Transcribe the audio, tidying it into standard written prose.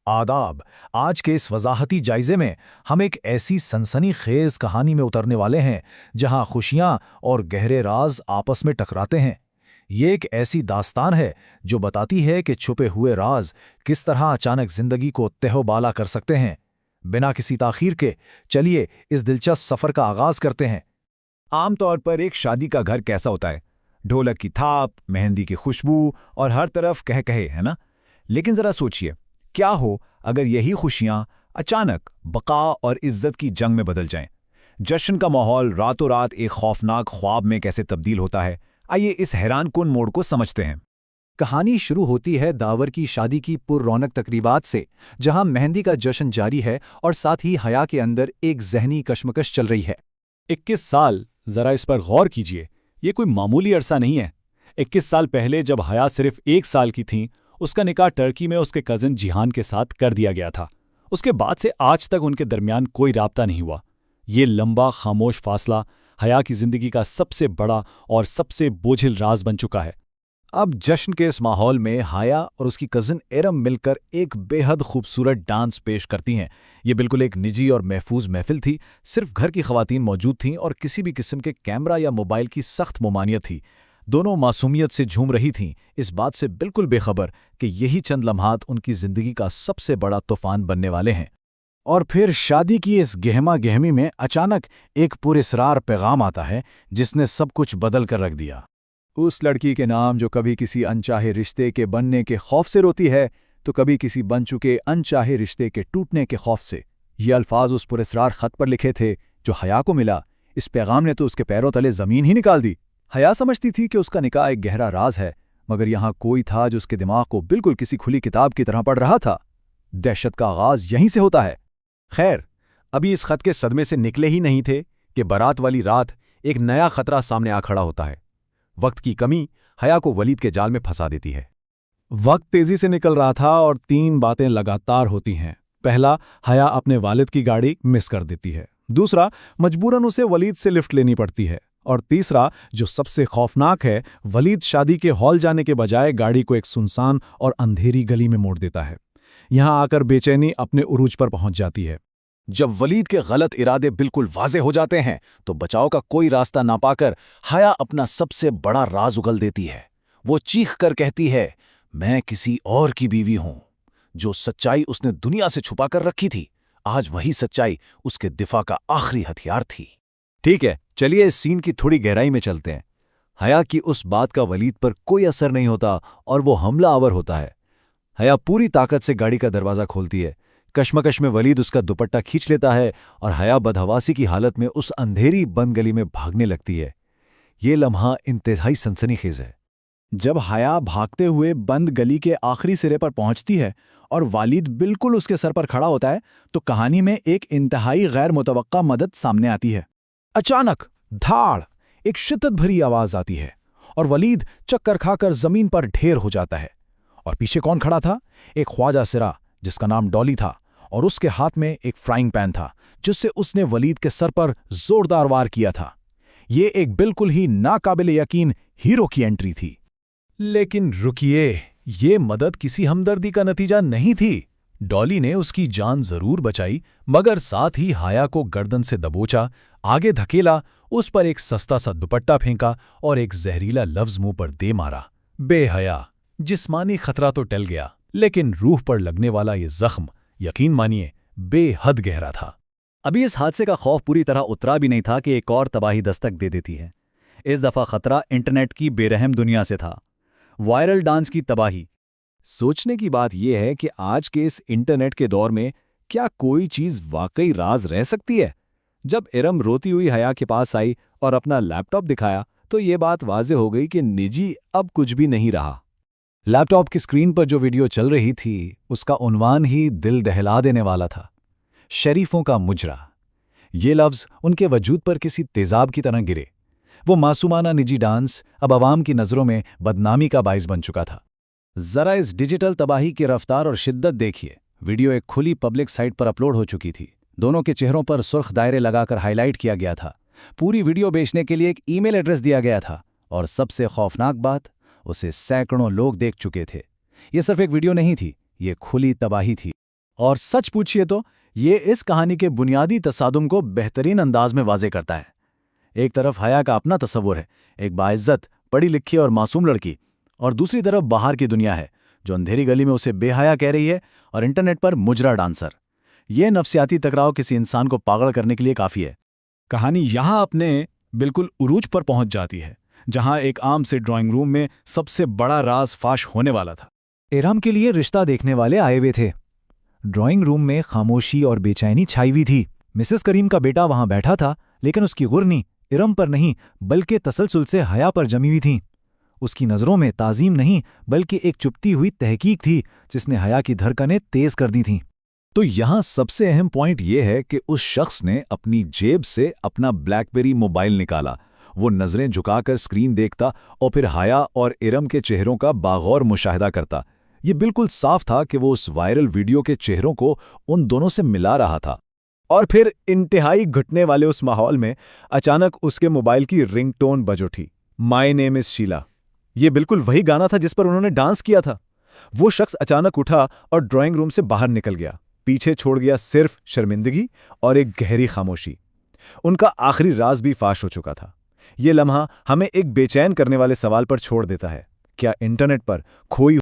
आदाब। आज के इस वजाहती जायजे में हम एक ऐसी सनसनी खेज कहानी में उतरने वाले हैं जहां खुशियां और गहरे राज आपस में टकराते हैं। ये एक ऐसी दास्तान है जो बताती है कि छुपे हुए राज किस तरह अचानक जिंदगी को तहबाला कर सकते हैं। बिना किसी ताखीर के चलिए इस दिलचस्प सफर का आगाज करते हैं। आमतौर पर एक शादी का घर कैसा होता है? ढोलक की थाप, मेहंदी की खुशबू और हर तरफ कह कहे, है ना? लेकिन जरा सोचिए, क्या हो अगर यही खुशियां अचानक बका और इज्जत की जंग में बदल जाएं? जश्न का माहौल रातों रात एक खौफनाक ख्वाब में कैसे तब्दील होता है? आइए इस हैरानकुन मोड़ को समझते हैं। कहानी शुरू होती है दावर की शादी की पुररौनक तकरीबात से, जहां मेहंदी का जश्न जारी है और साथ ही हया के अंदर एक जहनी कशमकश चल रही है। 21 साल, जरा इस पर गौर कीजिए। ये कोई मामूली अरसा नहीं है। 21 साल पहले जब हया सिर्फ 1 साल की थीं, उसका निकाह टर्की में उसके कजिन जिहान के साथ कर दिया गया था। उसके बाद से आज तक उनके दरमियान कोई राब्ता नहीं हुआ। ये लंबा खामोश फासला हया की जिंदगी का सबसे बड़ा और सबसे बोझिल राज बन चुका है। अब जश्न के इस माहौल में हया और उसकी कजिन एरम मिलकर एक बेहद खूबसूरत डांस पेश करती हैं। ये बिल्कुल एक निजी और महफूज महफिल थी। सिर्फ घर की खवातीन मौजूद थीं और किसी भी किस्म के कैमरा या मोबाइल की सख्त ममानियत थी। दोनों मासूमियत से झूम रही थीं, इस बात से बिल्कुल बेखबर कि यही चंद लम्हात उनकी जिंदगी का सबसे बड़ा तूफान बनने वाले हैं। और फिर शादी की इस गहमा गहमी में अचानक एक पुरस्रार पैगाम आता है जिसने सब कुछ बदल कर रख दिया। उस लड़की के नाम जो कभी किसी अनचाहे रिश्ते के बनने के खौफ से रोती है, तो कभी किसी बन चुके अनचाहे रिश्ते के टूटने के खौफ से। ये अल्फाज उस पुरस्रार खत पर लिखे थे जो हया को मिला। इस पैगाम ने तो उसके पैरों तले जमीन ही निकाल दी। हया समझती थी कि उसका निकाह एक गहरा राज है, मगर यहां कोई था जो उसके दिमाग को बिल्कुल किसी खुली किताब की तरह पढ़ रहा था। दहशत का आगाज यहीं से होता है। खैर, अभी इस खत के सदमे से निकले ही नहीं थे कि बारात वाली रात एक नया खतरा सामने आ खड़ा होता है। वक्त की कमी हया को वलीद के जाल में फंसा देती है। वक्त तेजी से निकल रहा था और 3 बातें लगातार होती हैं। पहला, हया अपने वालिद की गाड़ी मिस कर देती है। दूसरा, मजबूरन उसे वलीद से लिफ्ट लेनी पड़ती है। और तीसरा, जो सबसे खौफनाक है, वलीद शादी के हॉल जाने के बजाय गाड़ी को एक सुनसान और अंधेरी गली में मोड़ देता है। यहां आकर बेचैनी अपने उरूज पर पहुंच जाती है। जब वलीद के गलत इरादे बिल्कुल वाजे हो जाते हैं तो बचाव का कोई रास्ता ना पाकर हया अपना सबसे बड़ा राज उगल देती है। वो चीख कर कहती है, मैं किसी और की बीवी हूं। जो सच्चाई उसने दुनिया से छुपा कर रखी थी, आज वही सच्चाई उसके दिफा का आखिरी हथियार थी। ठीक है, चलिए इस सीन की थोड़ी गहराई में चलते हैं। हया की उस बात का वलीद पर कोई असर नहीं होता और वो हमला आवर होता है। हया पूरी ताकत से गाड़ी का दरवाज़ा खोलती है। कश्मकश में वलीद उसका दुपट्टा खींच लेता है और हया बदहवासी की हालत में उस अंधेरी बंद गली में भागने लगती है। ये लम्हा इंतहाई सनसनीखेज है। जब हया भागते हुए बंद गली के आखिरी सिरे पर पहुंचती है और वालिद बिल्कुल उसके सर पर खड़ा होता है, तो कहानी में एक इंतहाई गैर मुतवक्का मदद सामने आती है। अचानक धाड़ एक शिद्दत भरी आवाज आती है और वलीद चक्कर खाकर जमीन पर ढेर हो जाता है। और पीछे कौन खड़ा था? एक ख्वाजा सिरा जिसका नाम डॉली था, और उसके हाथ में एक फ्राइंग पैन था जिससे उसने वलीद के सर पर जोरदार वार किया था। ये एक बिल्कुल ही नाकाबिल यकीन हीरो की एंट्री थी। लेकिन रुकिए, ये मदद किसी हमदर्दी का नतीजा नहीं थी। डॉली ने उसकी जान जरूर बचाई, मगर साथ ही हया को गर्दन से दबोचा, आगे धकेला, उस पर एक सस्ता सा दुपट्टा फेंका और एक जहरीला लफ्ज मुंह पर दे मारा। बेहया। जिस्मानी खतरा तो टल गया, लेकिन रूह पर लगने वाला ये जख्म, यकीन मानिए, बेहद गहरा था। अभी इस हादसे का खौफ पूरी तरह उतरा भी नहीं था कि एक और तबाही दस्तक दे देती है। इस दफा खतरा इंटरनेट की बेरहम दुनिया से था। वायरल डांस की तबाही। सोचने की बात यह है कि आज के इस इंटरनेट के दौर में क्या कोई चीज वाकई राज रह सकती है? जब एरम रोती हुई हया के पास आई और अपना लैपटॉप दिखाया, तो ये बात वाज़ेह हो गई कि निजी अब कुछ भी नहीं रहा। लैपटॉप की स्क्रीन पर जो वीडियो चल रही थी, उसका उन्वान ही दिल दहला देने वाला था। शरीफों का मुजरा। ये लफ्ज़ उनके वजूद पर किसी तेजाब की तरह गिरे। वो मासूमाना निजी डांस अब आवाम की नज़रों में बदनामी का बाइस बन चुका था। ज़रा इस डिजिटल तबाही की रफ्तार और शिद्दत देखिए। वीडियो एक खुली पब्लिक साइट पर अपलोड हो चुकी थी। दोनों के चेहरों पर सुर्ख दायरे लगाकर हाईलाइट किया गया था। पूरी वीडियो बेचने के लिए एक ईमेल एड्रेस दिया गया था, और सबसे खौफनाक बात, उसे सैकड़ों लोग देख चुके थे। ये सिर्फ एक वीडियो नहीं थी, ये खुली तबाही थी। اور سچ پوچھئے تو یہ اس کہانی کے بنیادی تصادم کو بہترین انداز میں واضح کرتا ہے۔ ایک طرف حیا کا اپنا تصور ہے، ایک باعزت، پڑھی لکھی اور معصوم لڑکی، اور دوسری طرف باہر کی دنیا ہے جو اندھیری گلی میں اسے بے حیا کہہ رہی ہے اور انٹرنیٹ پر مجرا ڈانسر۔ یہ نفسیاتی ٹکراؤ کسی انسان کو پاگل کرنے کے لیے کافی ہے۔ کہانی یہاں اپنے بالکل عروج پر پہنچ جاتی ہے، جہاں ایک عام سے ڈرائنگ روم میں سب سے بڑا راز فاش ہونے والا تھا۔ ارم کے لیے رشتہ دیکھنے والے آئے ہوئے تھے۔ ڈرائنگ روم میں خاموشی اور بے چینی چھائی ہوئی تھی۔ مسز کریم کا بیٹا وہاں بیٹھا تھا، لیکن اس کی غرنی ارم پر نہیں بلکہ تسلسل سے حیا پر جمی ہوئی تھیں۔ اس کی نظروں میں تعظیم نہیں بلکہ ایک چپتی ہوئی تحقیق تھی جس نے حیا کی دھڑکنیں تیز کر دی تھیں۔ تو یہاں سب سے اہم پوائنٹ یہ ہے کہ اس شخص نے اپنی جیب سے اپنا بلیک بیری موبائل نکالا، وہ نظریں جھکا کر اسکرین دیکھتا اور پھر حیا اور ارم کے چہروں کا باغور مشاہدہ کرتا۔ یہ بالکل صاف تھا کہ وہ اس وائرل ویڈیو کے چہروں کو ان دونوں سے ملا رہا تھا۔ اور پھر انتہائی گھٹنے والے اس ماحول میں اچانک اس کے موبائل کی رنگ ٹون بج اٹھی، مائی نیم از شیلا۔ یہ بالکل وہی گانا تھا جس پر انہوں نے ڈانس کیا تھا۔ وہ شخص اچانک اٹھا اور ڈرائنگ روم سے باہر نکل گیا، پیچھے چھوڑ گیا صرف شرمندگی اور ایک گہری خاموشی۔ ان کا آخری راز بھی فاش ہو چکا تھا۔ یہ لمحہ ہمیں ایک بے چین کرنے والے سوال پر چھوڑ دیتا ہے، کیا انٹرنیٹ پر کھوئی